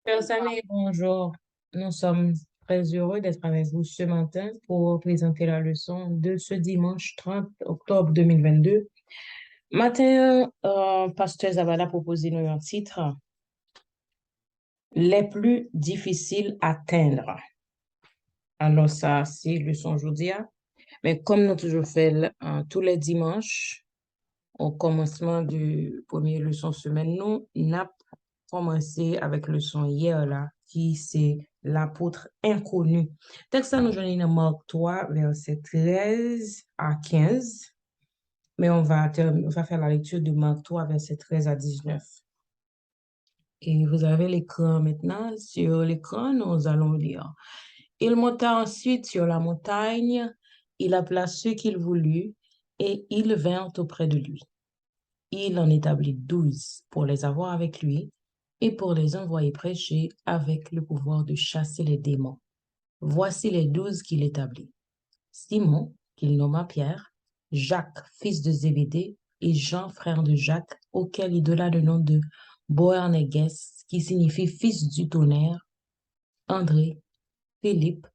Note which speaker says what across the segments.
Speaker 1: Chers amis, bonjour. Nous sommes très heureux d'être avec vous ce matin pour présenter la leçon de ce dimanche 30 octobre 2022. Matin, Pasteur Zavala a proposé nous un titre, Les plus difficiles à atteindre. Alors ça, c'est leçon aujourd'hui. Mais comme nous toujours fait tous les dimanches, au commencement du premier leçon semaine, nous n'a commencé avec leçon hier là, qui c'est l'apôtre inconnu. Texte ça nous joignons dans Marc 3, verset 13 à 15. Mais on va faire la lecture de Marc 3, verset 13 à 19. Et vous avez l'écran maintenant. Sur l'écran, nous allons lire. Il monta ensuite sur la montagne, il appela ceux qu'il voulut, et ils vinrent auprès de lui. Il en établit 12 pour les avoir avec lui et pour les envoyer prêcher avec le pouvoir de chasser les démons. Voici les 12 qu'il établit. Simon, qu'il nomma Pierre, Jacques, fils de Zébédée, et Jean, frère de Jacques, auquel il donna le nom de Boanerges, qui signifie fils du tonnerre, André, Philippe,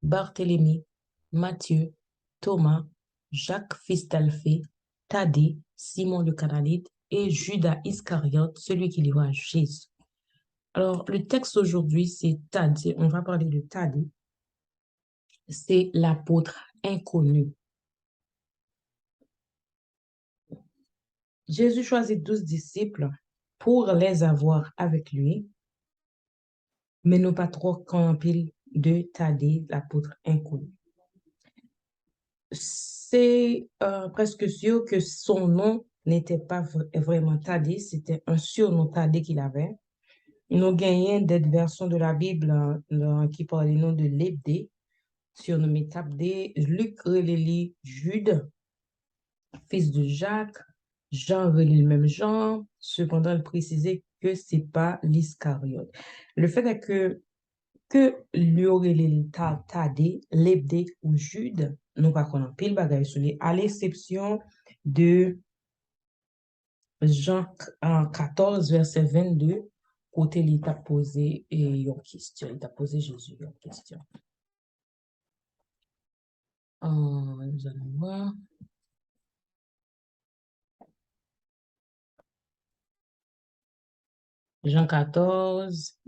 Speaker 1: Barthélemy, Matthieu, Thomas, Jacques fils d'Alphée, Thaddée, Simon le Cananite et Judas Iscariote, celui qui livra Jésus. Alors, le texte aujourd'hui, c'est Thaddée. On va parler de Thaddée. C'est l'apôtre inconnu. Jésus choisit 12 disciples pour les avoir avec lui, mais non pas trop qu'en pile de Thaddée, l'apôtre inconnu. C'est presque sûr que son nom n'était pas vraiment Thaddée, c'était un surnom Thaddée qu'il avait. Nous gagnons des versions de la Bible qui parlent du nom de Lébdée, surnommé Thaddée, Luc relélie Jude, fils de Jacques, Jean relie le même Jean, cependant il précisait que c'est pas l'Iscariote. Le fait est que l'Aurélie Thaddée, Lébdée ou Jude, nous pas qu'on pile bagaille sur lui, à l'exception de Jean 14, verset 22, côté il t'a posé une question, il t'a posé Jésus une question. Nous allons voir. Jean 14,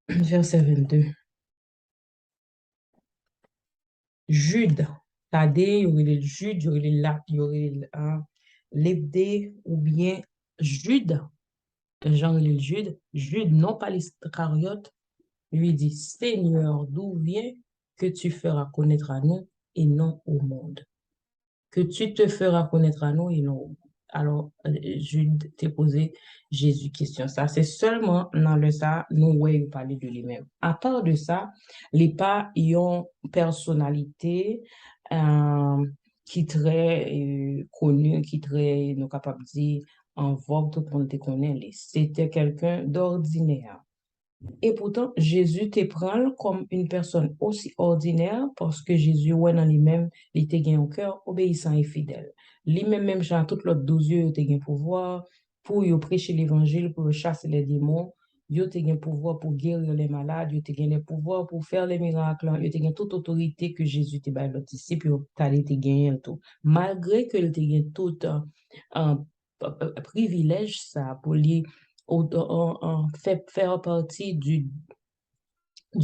Speaker 1: verset 22. Jude, Thaddée, il y aurait le Jude, il y aurait il y aurait l'Hébdée ou bien Jude, Jean le Jude, Jude, non pas l'Iscariote, lui dit, Seigneur, d'où vient que tu feras connaître à nous et non au monde? Que tu te feras connaître à nous et non au monde. Alors, Jude t'ai posé Jésus question. Ça, c'est seulement dans le ça, nous, ouais, il parlait de lui-même. À part de ça, les pas, ils ont personnalité, euh, qui très connue, qui très, nous capables de dire, en vogue, tout le monde te connaît. C'était quelqu'un d'ordinaire. Et pourtant, Jésus te prend comme une personne aussi ordinaire parce que Jésus, ouais, dans lui-même, il était gain au cœur obéissant et fidèle. Lui-même, même Jean, tout l'autre 12 yeux, il était gain pouvoir pour y prêcher l'évangile, pour chasser les démons. Il était gain pouvoir pour guérir les malades, il était gain le pouvoir pour faire les miracles, il était gain toute autorité que Jésus te bat l'autre disciple, il était gain tout. Malgré que il était gain tout un privilège, ça, pour lui fait faire partie du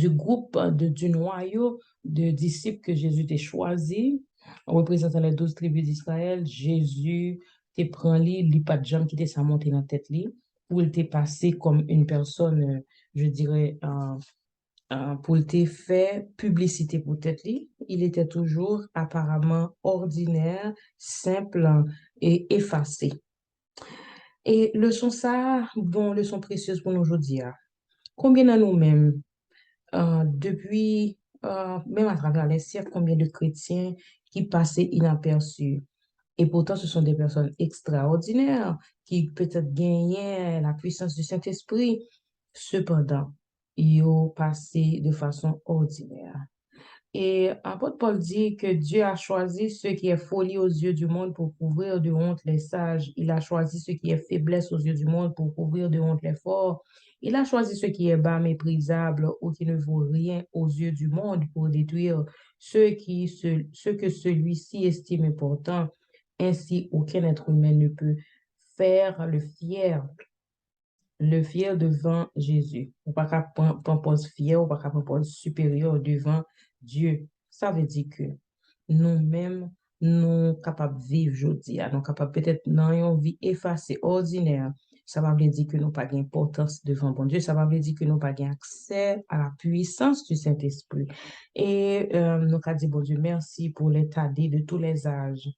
Speaker 1: groupe, du noyau de disciples que Jésus t'a choisi, représentant les 12 tribus d'Israël. Jésus te prend lui, il pas de jambe qui sa montée dans la tête lui, pour il t'est passé comme une personne, je dirais, pour il t'est fait publicité pour tête lui. Il était toujours apparemment ordinaire, simple et effacé. Et leçon ça, bon, leçon précieuse pour nous aujourd'hui. Combien de nous-mêmes, depuis, même à travers les siècles, combien de chrétiens qui passaient inaperçus? Et pourtant, ce sont des personnes extraordinaires qui peut-être gagnaient la puissance du Saint-Esprit. Cependant, ils ont passé de façon ordinaire. Et apôtre Paul dit que Dieu a choisi ce qui est folie aux yeux du monde pour couvrir de honte les sages. Il a choisi ce qui est faiblesse aux yeux du monde pour couvrir de honte les forts. Il a choisi ce qui est bas, méprisable ou qui ne vaut rien aux yeux du monde pour détruire ce que celui-ci estime important. Ainsi, aucun être humain ne peut faire le fier devant Jésus. Ou pas qu'à prendre fier, ou pas qu'à prendre supérieur devant Dieu. Ça veut dire que nous-mêmes, nous capables de vivre aujourd'hui, nous capables peut-être dans une vie effacée, ordinaire. Ça va veut dire que nous pas d'importance devant bon Dieu. Ça va veut dire que nous pas accès à la puissance du Saint-Esprit. Et nous avons dit, bon Dieu, merci pour l'état de tous les âges.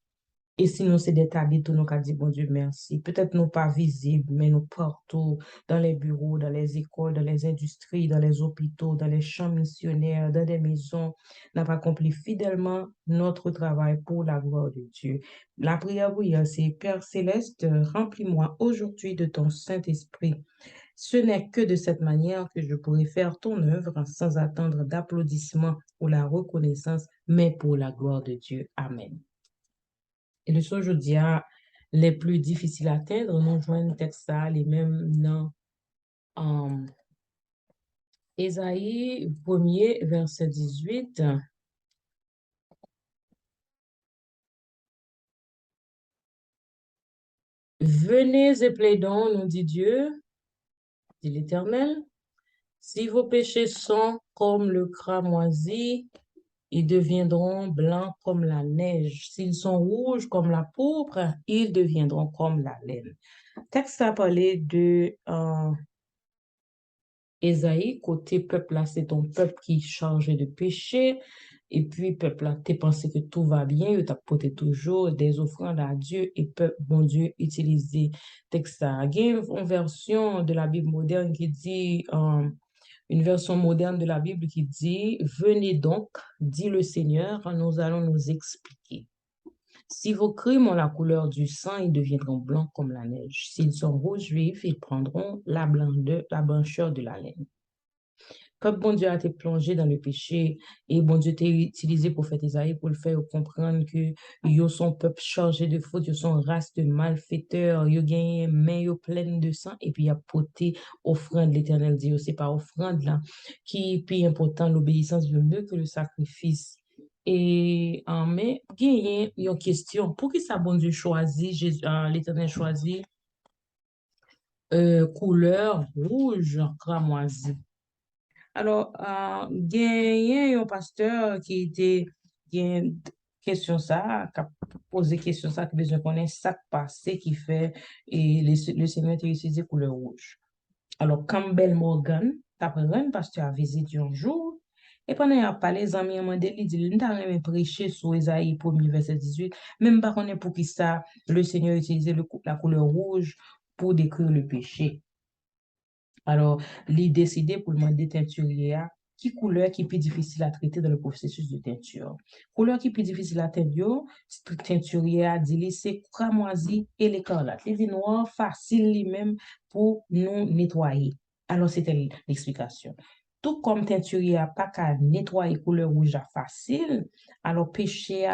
Speaker 1: Et sinon, c'est des tabliers, tout nous qu'a dit, bon Dieu, merci. Peut-être nous pas visibles, mais nous partout, dans les bureaux, dans les écoles, dans les industries, dans les hôpitaux, dans les champs missionnaires, dans des maisons, n'a pas accompli fidèlement notre travail pour la gloire de Dieu. La prière, oui, c'est Père Céleste, remplis-moi aujourd'hui de ton Saint-Esprit. Ce n'est que de cette manière que je pourrai faire ton œuvre sans attendre d'applaudissements ou la reconnaissance, mais pour la gloire de Dieu. Amen. Et le son aujourd'hui, les plus difficiles à atteindre, nous joignent texte ça, les mêmes dans Ésaïe 1er, verset 18. Venez et plaidons, nous dit Dieu, dit l'Éternel. Si vos péchés sont comme le cramoisi, ils deviendront blancs comme la neige. S'ils sont rouges comme la pourpre, ils deviendront comme la laine. Texte a parlé de Ésaïe, côté peuple là, c'est ton peuple qui est chargé de péché. Et puis, peuple là, t'es pensé que tout va bien, il t'a porté toujours des offrandes à Dieu et peuple, bon Dieu, utiliser texte ça. Il y a une version de la Bible moderne qui dit, une version moderne de la Bible qui dit, venez donc, dit le Seigneur, nous allons nous expliquer. Si vos crimes ont la couleur du sang, ils deviendront blancs comme la neige. S'ils sont rouges vifs, ils prendront la blancheur de la laine. Quand bon Dieu a été plongé dans le péché et bon Dieu t'a utilisé pour faire Isaïe pour le faire comprendre que yo son peuple chargé de faute, yo son race de malfaiteurs, yo gagne main yo pleine de sang et puis il a porté offrande l'Éternel dit c'est pas offrande là qui est plus important l'obéissance vaut mieux que le sacrifice. Et mais il y a une question, pour qui ça bon Dieu choisit l'Éternel choisit couleur rouge cramoisi. Alors, il y a un pasteur qui était, qui a une question ça, qui a posé question ça, qui a besoin de connaître ça qui passé, qui fait, et le Seigneur a utilisé couleur rouge. Alors, Campbell Morgan, après un pasteur a visité un jour, et pendant qu'il a parlé, les amis m'ont dit, il dit, nous avons prêché sur Isaïe 1er, verset 18, même pas qu'on est pour qui ça, le Seigneur a utilisé la couleur rouge pour décrire le péché. Alors, il décidé pour demander teinturier qui couleur qui est plus difficile à traiter dans le processus de teinture. Couleur qui est plus difficile à teindre, teinturier a dit c'est cramoisi et l'écarlate. Les vins noirs facile lui-même pour nous nettoyer. Alors, c'était l'explication. Tout comme teinturier a pas qu'à nettoyer couleur rouge facile, alors péché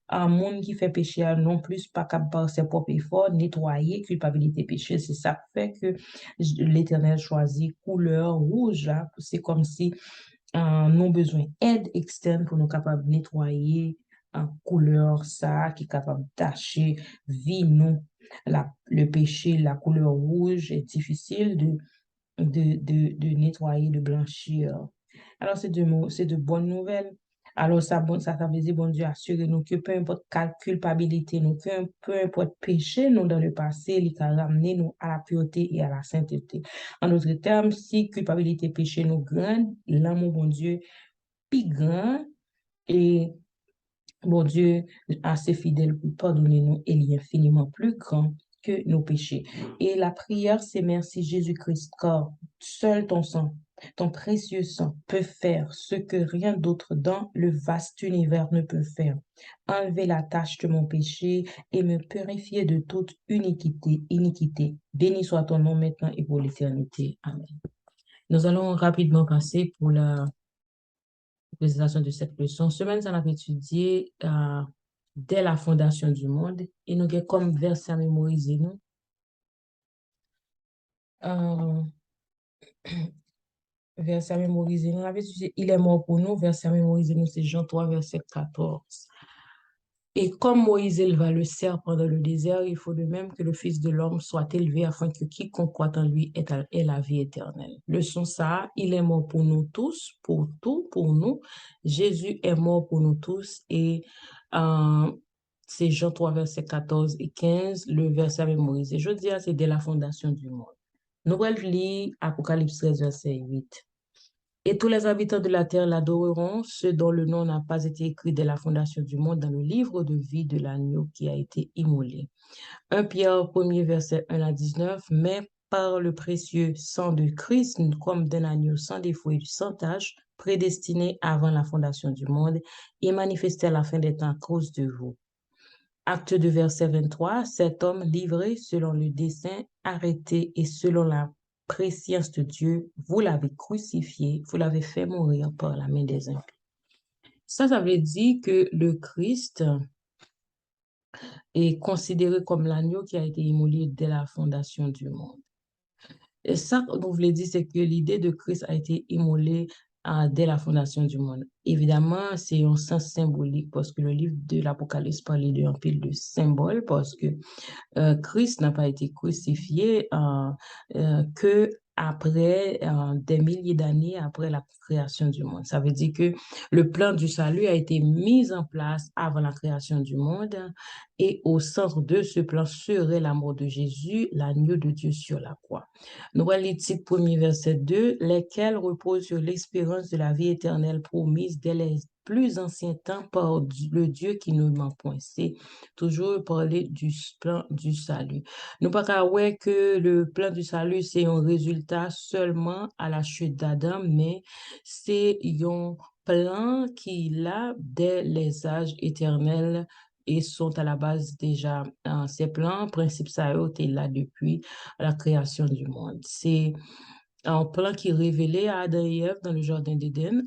Speaker 1: un monde qui fait péché non plus pas qu'à par ses propres efforts nettoyer culpabilité péché. C'est ça qui fait que l'Éternel choisit couleur rouge. C'est comme si nous avons besoin d'aide externe pour nous capables de nettoyer en couleur ça qui est capable d'acheter vie nous. Le péché, la couleur rouge est difficile de nettoyer, de blanchir. Alors, c'est de bonnes nouvelles. Alors, ça veut dire, bon Dieu, assurez-nous que peu importe quelle culpabilité, nous, peu importe péché, nous, dans le passé, il a ramené nous à la pureté et à la sainteté. En d'autres termes, si culpabilité, péché nous grande, l'amour, bon Dieu, plus grand et bon Dieu, assez fidèle pour pardonner nous, il est infiniment plus grand que nos péchés. Et la prière, c'est merci Jésus-Christ, car seul ton sang, ton précieux sang peut faire ce que rien d'autre dans le vaste univers ne peut faire. Enlever la tâche de mon péché et me purifier de toute iniquité. Béni soit ton nom maintenant et pour l'éternité. Amen. Nous allons rapidement passer pour présentation de cette leçon. Semaine, ça, on a étudié dès la fondation du monde et nous avons comme verset à mémoriser nous. Verset à mémoriser nous. On avait étudié il est mort pour nous. Verset à mémoriser nous, c'est Jean 3, verset 14. Et comme Moïse éleva le serpent dans le désert, il faut de même que le Fils de l'homme soit élevé afin que quiconque croit en lui ait la vie éternelle. Leçon ça, il est mort pour nous tous, pour tout, pour nous. Jésus est mort pour nous tous et c'est Jean 3, verset 14 et 15, le verset à mémoriser. Je dis, c'est dès la fondation du monde. Nous allons lire Apocalypse 13, verset 8. Et tous les habitants de la terre l'adoreront, ceux dont le nom n'a pas été écrit dès la fondation du monde dans le livre de vie de l'agneau qui a été immolé. 1 Pierre 1er verset 1 à 19, mais par le précieux sang de Christ, comme d'un agneau sans défaut et sans tache, prédestiné avant la fondation du monde et manifesté à la fin des temps à cause de vous. Acte 2 verset 23, cet homme livré selon le dessein, arrêté et selon la préscience de Dieu, vous l'avez crucifié, vous l'avez fait mourir par la main des impies. Ça veut dire que le Christ est considéré comme l'agneau qui a été immolé dès la fondation du monde. Et ça, qu'on voulait dire, c'est que l'idée de Christ a été immolée dès la fondation du monde. Évidemment, c'est un sens symbolique parce que le livre de l'Apocalypse parlait d'un pile de symboles parce que Christ n'a pas été crucifié que après des milliers d'années après la création du monde. Ça veut dire que le plan du salut a été mis en place avant la création du monde et au centre de ce plan serait la mort de Jésus, l'agneau de Dieu sur la croix. Nous allons lire le premier verset 2, lesquels reposent sur l'espérance de la vie éternelle promise dès les plus anciens temps par le Dieu qui ne ment point. C'est toujours parler du plan du salut. Nous pas qu'à ouais que le plan du salut, c'est un résultat seulement à la chute d'Adam, mais c'est un plan qui là dès les âges éternels et sont à la base déjà ces plans, principes ça est là depuis la création du monde. C'est un plan qui révélait à Adam et Ève dans le jardin d'Éden,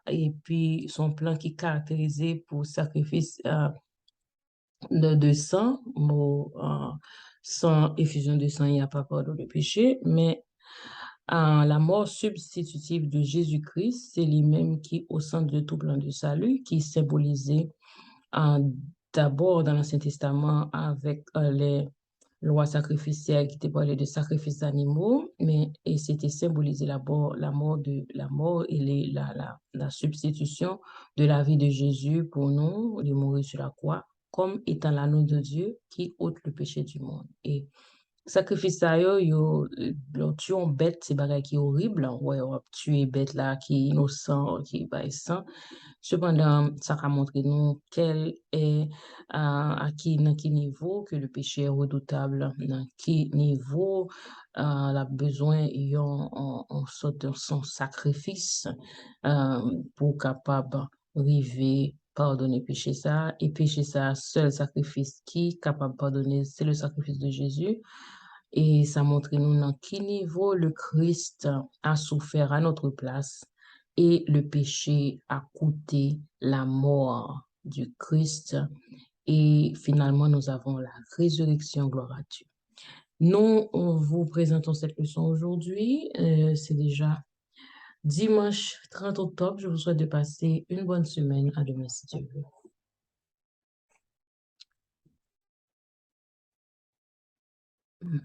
Speaker 1: et puis son plan qui caractérisé pour sacrifice de sang, sans effusion de sang, il n'y a pas pardon de péché, mais la mort substitutive de Jésus-Christ, c'est lui-même qui, au centre de tout plan de salut, qui symbolisait d'abord dans l'Ancien Testament avec les lois sacrificielles qui étaient parlé de sacrifices d'animaux, mais et c'était symbolisé la mort et la substitution de la vie de Jésus pour nous, de mourir sur la croix, comme étant l'agneau de Dieu qui ôte le péché du monde. Et sacrifice ça yo tué une bête c'est bagay qui horrible ouais on tuer bête là qui est innocent qui est pas sang. Cependant ça a montré nous quel est à qui dans quel niveau que le péché est redoutable, dans quel niveau la besoin en sorte de son sacrifice pour capable arriver pardonner péché ça et péché ça seul sacrifice qui est capable de pardonner c'est le sacrifice de Jésus. Et ça montre nous dans quel niveau le Christ a souffert à notre place et le péché a coûté la mort du Christ. Et finalement, nous avons la résurrection, gloire à Dieu. Nous, vous présentons cette leçon aujourd'hui. C'est déjà dimanche 30 octobre. Je vous souhaite de passer une bonne semaine. À demain, si Dieu veut.